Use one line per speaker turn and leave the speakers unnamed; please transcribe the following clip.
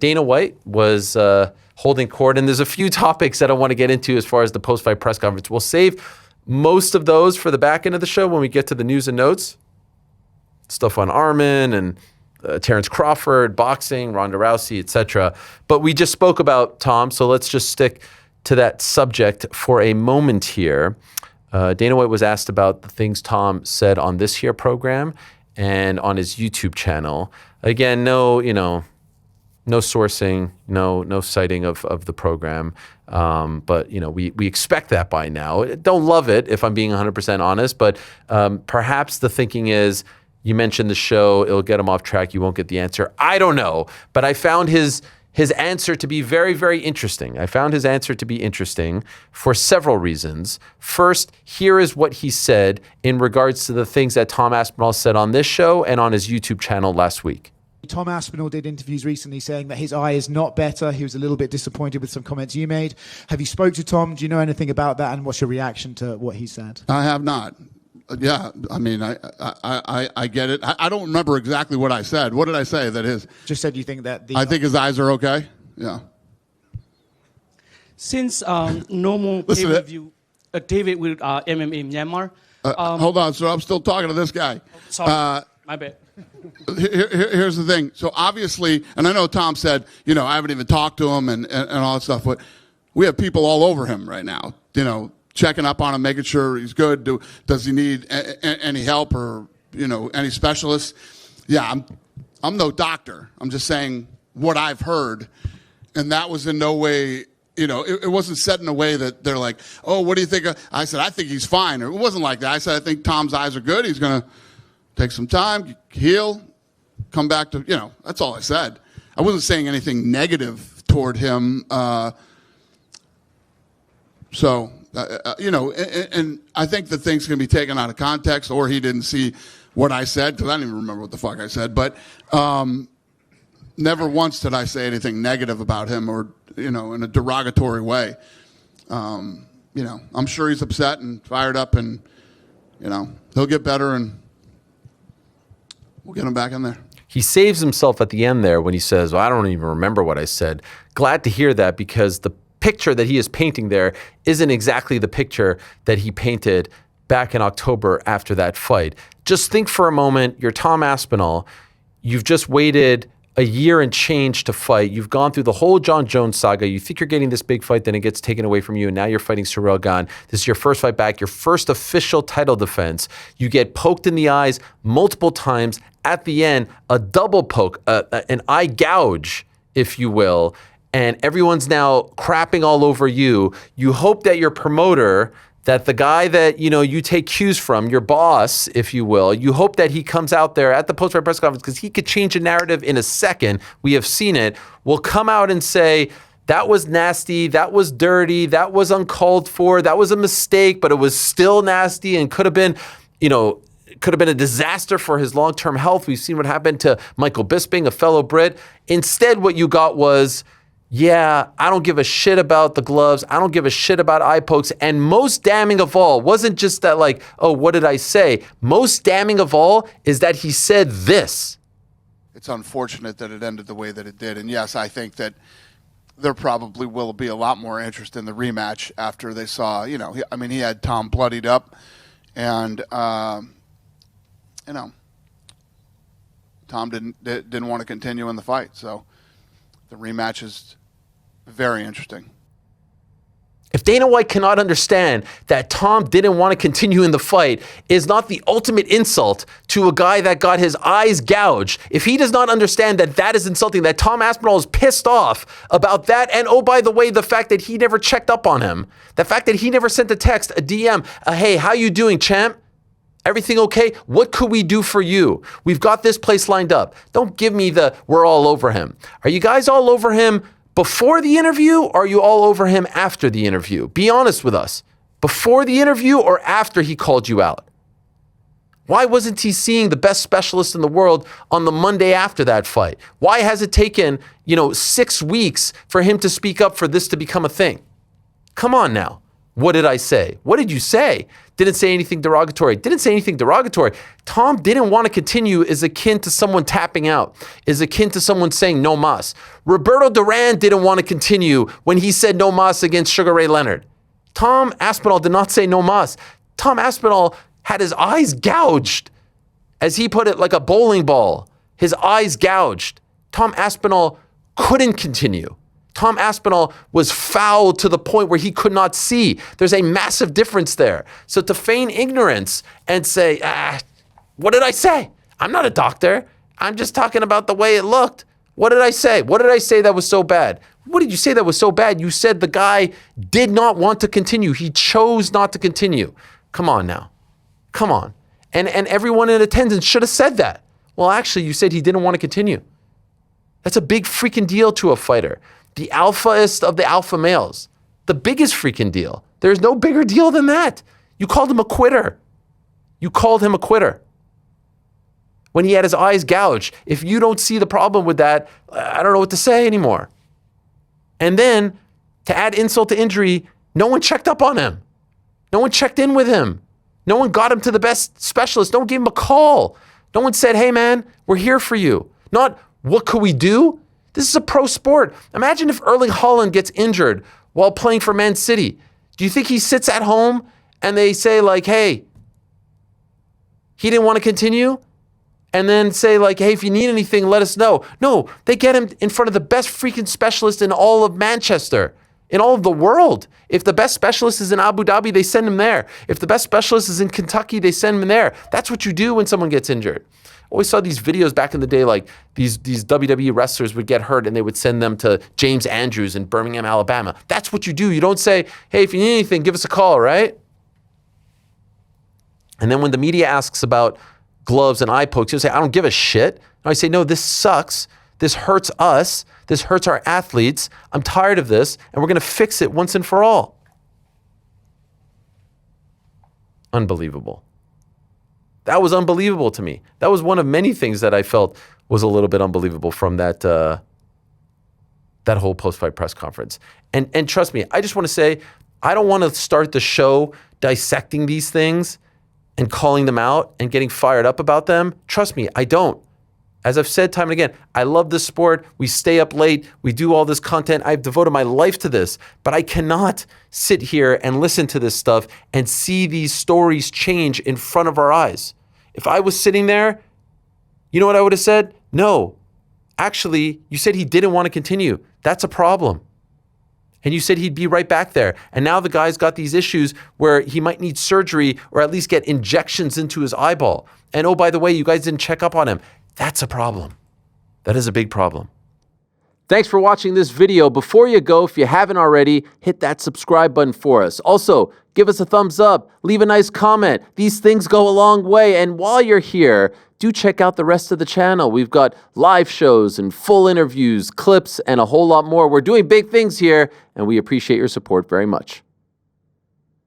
Dana White was holding court, and there's a few topics that I want to get into as far as the post-fight press conference. We'll save most of those for the back end of the show when we get to the news and notes. Stuff on Armin and Terrence Crawford, boxing, Ronda Rousey, etc. But we just spoke about Tom, so let's just stick to that subject for a moment here. Dana White was asked about the things Tom said on this here program and on his YouTube channel. Again, no sourcing, no citing of the program. But we expect that by now. Don't love it, if I'm being 100% honest, but perhaps the thinking is, you mentioned the show, it'll get him off track, you won't get the answer. I don't know, but I found his answer to be very, very interesting. I found his answer to be interesting for several reasons. First, here is what he said in regards to the things that Tom Aspinall said on this show and on his YouTube channel last week.
Tom Aspinall did interviews recently saying that his eye is not better. He was a little bit disappointed with some comments you made. Have you spoke to Tom? Do you know anything about that? And what's your reaction to what he said?
I have not. Yeah, I mean, I get it. I don't remember exactly what I said. What did I say? That his
just said you think that
I think his eyes are okay. Yeah.
Since no more pay-per-view, David with MMA in Myanmar.
Hold on, sir. I'm still talking to this guy.
Sorry, my bad.
Here's the thing. So obviously, and I know Tom said, I haven't even talked to him and all that stuff, but we have people all over him right now, checking up on him, making sure he's good. Does he need any help or, any specialists? Yeah, I'm no doctor. I'm just saying what I've heard. And that was in no way, it wasn't said in a way that they're like, oh, what do you think? I said, I think he's fine. Or it wasn't like that. I said, I think Tom's eyes are good. He's going to take some time, heal, come back to, that's all I said. I wasn't saying anything negative toward him. And I think that things can be taken out of context, or he didn't see what I said, because I don't even remember what the fuck I said. But never once did I say anything negative about him or, in a derogatory way. I'm sure he's upset and fired up, and, he'll get better, and we'll get him back in there.
He saves himself at the end there when he says, well, I don't even remember what I said. Glad to hear that, because the picture that he is painting there isn't exactly the picture that he painted back in October after that fight. Just think for a moment, you're Tom Aspinall. You've just waited a year and change to fight. You've gone through the whole John Jones saga. You think you're getting this big fight, then it gets taken away from you, and now you're fighting Ciryl Gane. This is your first fight back, your first official title defense. You get poked in the eyes multiple times. At the end, a double poke, an eye gouge, if you will, and everyone's now crapping all over you. You hope that your promoter, that the guy that you take cues from, your boss, if you will, you hope that he comes out there at the post-fight press conference, because he could change a narrative in a second. We have seen it. Will come out and say, that was nasty, that was dirty, that was uncalled for, that was a mistake, but it was still nasty and could have been, a disaster for his long-term health. We've seen what happened to Michael Bisping, a fellow Brit. Instead, what you got was, yeah, I don't give a shit about the gloves. I don't give a shit about eye pokes. And most damning of all, wasn't just that like, oh, what did I say? Most damning of all is that he said this.
It's unfortunate that it ended the way that it did. And yes, I think that there probably will be a lot more interest in the rematch after they saw, he had Tom bloodied up, and, Tom didn't want to continue in the fight. So the rematch is very interesting.
If Dana White cannot understand that Tom didn't want to continue in the fight, is not the ultimate insult to a guy that got his eyes gouged. If he does not understand that that is insulting, that Tom Aspinall is pissed off about that, and oh, by the way, the fact that he never checked up on him, the fact that he never sent a text, a DM, hey, how you doing, champ? Everything okay? What could we do for you? We've got this place lined up. Don't give me the, we're all over him. Are you guys all over him before the interview, or are you all over him after the interview? Be honest with us. Before the interview or after he called you out? Why wasn't he seeing the best specialist in the world on the Monday after that fight? Why has it taken, 6 weeks for him to speak up for this to become a thing? Come on now. What did I say? What did you say? Didn't say anything derogatory. Didn't say anything derogatory. Tom didn't want to continue is akin to someone tapping out, is akin to someone saying no mas. Roberto Duran didn't want to continue when he said no mas against Sugar Ray Leonard. Tom Aspinall did not say no mas. Tom Aspinall had his eyes gouged, as he put it, like a bowling ball. His eyes gouged. Tom Aspinall couldn't continue. Tom Aspinall was fouled to the point where he could not see. There's a massive difference there. So to feign ignorance and say, what did I say? I'm not a doctor. I'm just talking about the way it looked. What did I say? What did I say that was so bad? What did you say that was so bad? You said the guy did not want to continue. He chose not to continue. Come on now. Come on. And everyone in attendance should have said that. Well, actually, you said he didn't want to continue. That's a big freaking deal to a fighter. The alphaest of the alpha males. The biggest freaking deal. There's no bigger deal than that. You called him a quitter. You called him a quitter. When he had his eyes gouged. If you don't see the problem with that, I don't know what to say anymore. And then, to add insult to injury, no one checked up on him. No one checked in with him. No one got him to the best specialist. No one gave him a call. No one said, hey man, we're here for you. Not, what could we do? This is a pro sport. Imagine if Erling Haaland gets injured while playing for Man City. Do you think he sits at home and they say like, hey, he didn't want to continue? And then say like, hey, if you need anything, let us know. No, they get him in front of the best freaking specialist in all of Manchester, in all of the world. If the best specialist is in Abu Dhabi, they send him there. If the best specialist is in Kentucky, they send him there. That's what you do when someone gets injured. Always saw these videos back in the day, like these WWE wrestlers would get hurt and they would send them to James Andrews in Birmingham, Alabama. That's what you do. You don't say, hey, if you need anything, give us a call, right? And then when the media asks about gloves and eye pokes, you'll say, I don't give a shit. And I say, no, this sucks. This hurts us. This hurts our athletes. I'm tired of this, and we're going to fix it once and for all. Unbelievable. That was unbelievable to me. That was one of many things that I felt was a little bit unbelievable from that whole post-fight press conference. And trust me, I just want to say, I don't want to start the show dissecting these things and calling them out and getting fired up about them. Trust me, I don't. As I've said time and again, I love this sport. We stay up late. We do all this content. I've devoted my life to this, but I cannot sit here and listen to this stuff and see these stories change in front of our eyes. If I was sitting there, you know what I would have said? No, actually, you said he didn't want to continue. That's a problem. And you said he'd be right back there. And now the guy's got these issues where he might need surgery or at least get injections into his eyeball. And oh, by the way, you guys didn't check up on him. That's a problem. That is a big problem. Thanks for watching this video. Before you go, if you haven't already, hit that subscribe button for us. Also, give us a thumbs up, leave a nice comment. These things go a long way. And while you're here, do check out the rest of the channel. We've got live shows and full interviews, clips, and a whole lot more. We're doing big things here, and we appreciate your support very much.